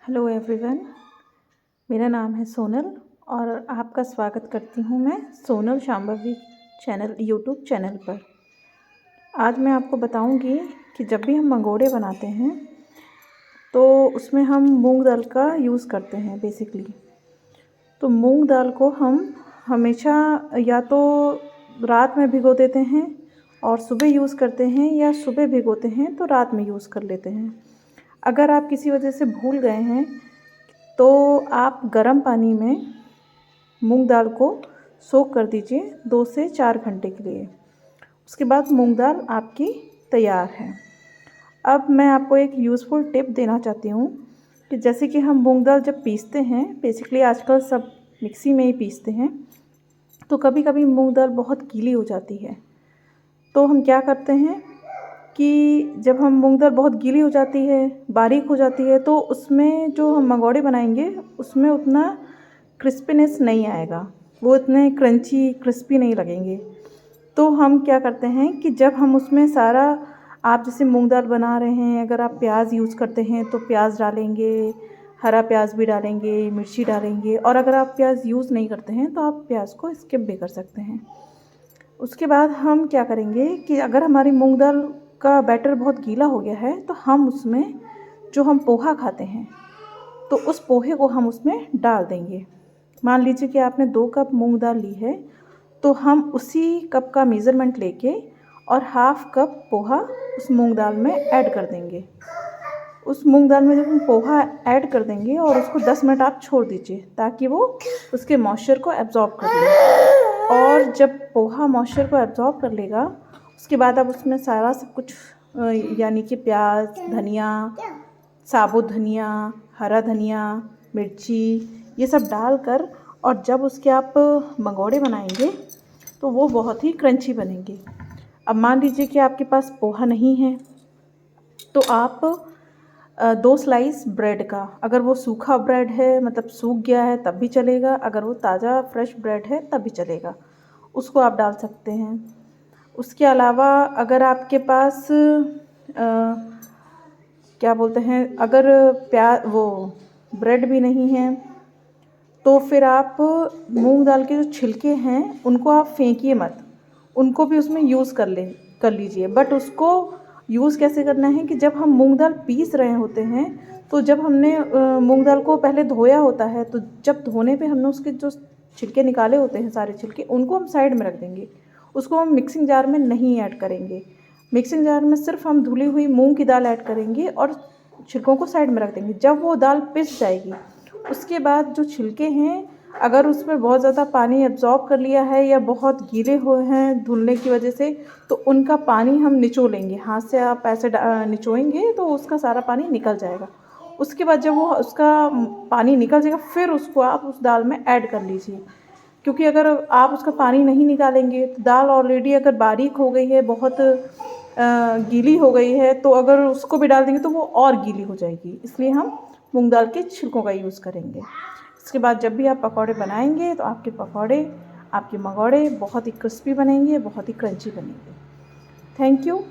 Hello everyone, मेरा नाम है सोनल और आपका स्वागत करती हूँ मैं Sonal Shambhavi channel YouTube channel पर। आज मैं आपको बताऊँगी कि जब भी हम मंगोड़े बनाते हैं तो उसमें हम मूंग दाल का यूज़ करते हैं बेसिकली। तो मूंग दाल को हम हमेशा या तो रात में भिगो देते हैं और सुबह यूज़ करते हैं, या सुबह भिगोते हैं तो रात में यूज़ कर लेते हैं। अगर आप किसी वजह से भूल गए हैं तो आप गर्म पानी में मूंग दाल को सोक कर दीजिए 2 से 4 घंटे के लिए। उसके बाद मूंग दाल आपकी तैयार है। अब मैं आपको एक यूज़फुल टिप देना चाहती हूँ कि जैसे कि हम मूंग दाल जब पीसते हैं, बेसिकली आजकल सब मिक्सी में ही पीसते हैं, तो कभी कभी मूंग दाल बहुत गीली हो जाती है। तो हम क्या करते हैं कि जब हम मूंग दाल बहुत गीली हो जाती है, बारीक हो जाती है, तो उसमें जो हम मंगोड़े बनाएंगे उसमें उतना क्रिस्पीनेस नहीं आएगा, वो इतने क्रंची क्रिस्पी नहीं लगेंगे। तो हम क्या करते हैं कि जब हम उसमें सारा, आप जैसे मूंग दाल बना रहे हैं, अगर आप प्याज यूज़ करते हैं तो प्याज डालेंगे, हरा प्याज भी डालेंगे, मिर्ची डालेंगे, और अगर आप प्याज यूज़ नहीं करते हैं तो आप प्याज को स्किप भी कर सकते हैं। उसके बाद हम क्या करेंगे कि अगर हमारी मूंग दाल का बैटर बहुत गीला हो गया है तो हम उसमें जो हम पोहा खाते हैं तो उस पोहे को हम उसमें डाल देंगे। मान लीजिए कि आपने 2 कप मूंग दाल ली है तो हम उसी कप का मेज़रमेंट लेके और हाफ कप पोहा उस मूंग दाल में ऐड कर देंगे। उस मूंग दाल में जब हम पोहा ऐड कर देंगे और उसको 10 मिनट आप छोड़ दीजिए ताकि वो उसके मॉइस्चर को एब्जॉर्ब कर ले। और जब पोहा मॉइस्चर को एब्जॉर्ब कर लेगा उसके बाद आप उसमें सारा सब कुछ यानी कि प्याज, धनिया, साबुत धनिया, हरा धनिया, मिर्ची, ये सब डालकर, और जब उसके आप मंगोड़े बनाएंगे तो वो बहुत ही क्रंची बनेंगे। अब मान लीजिए कि आपके पास पोहा नहीं है तो आप 2 स्लाइस ब्रेड का, अगर वो सूखा ब्रेड है मतलब सूख गया है तब भी चलेगा, अगर वो ताज़ा फ्रेश ब्रेड है तब भी चलेगा, उसको आप डाल सकते हैं। उसके अलावा अगर आपके पास क्या बोलते हैं, अगर वो ब्रेड भी नहीं है तो फिर आप मूंग दाल के जो छिलके हैं उनको आप फेंकिए मत, उनको भी उसमें यूज़ कर लीजिए। बट उसको यूज़ कैसे करना है कि जब हम मूंग दाल पीस रहे होते हैं तो जब हमने मूंग दाल को पहले धोया होता है तो जब धोने पे हमने उसके जो छिलके निकाले होते हैं, सारे छिलके, उनको हम साइड में रख देंगे। उसको हम मिक्सिंग जार में नहीं ऐड करेंगे। मिक्सिंग जार में सिर्फ हम धुली हुई मूंग की दाल ऐड करेंगे और छिलकों को साइड में रख देंगे। जब वो दाल पिस जाएगी उसके बाद जो छिलके हैं, अगर उसमें बहुत ज़्यादा पानी एब्जॉर्ब कर लिया है या बहुत गीले हुए हैं धुलने की वजह से, तो उनका पानी हम निचोड़ेंगे। हाथ से आप ऐसे निचोएंगे तो उसका सारा पानी निकल जाएगा। उसके बाद जब वो उसका पानी निकल जाएगा फिर उसको आप उस दाल में ऐड कर लीजिए, क्योंकि अगर आप उसका पानी नहीं निकालेंगे तो दाल ऑलरेडी अगर बारीक हो गई है, बहुत गीली हो गई है, तो अगर उसको भी डाल देंगे तो वो और गीली हो जाएगी। इसलिए हम मूंग दाल के छिलकों का यूज़ करेंगे। इसके बाद जब भी आप पकौड़े बनाएंगे तो आपके पकौड़े, आपके मंगोड़े बहुत ही क्रिस्पी बनेंगे, बहुत ही क्रंची बनेंगे। Thank you.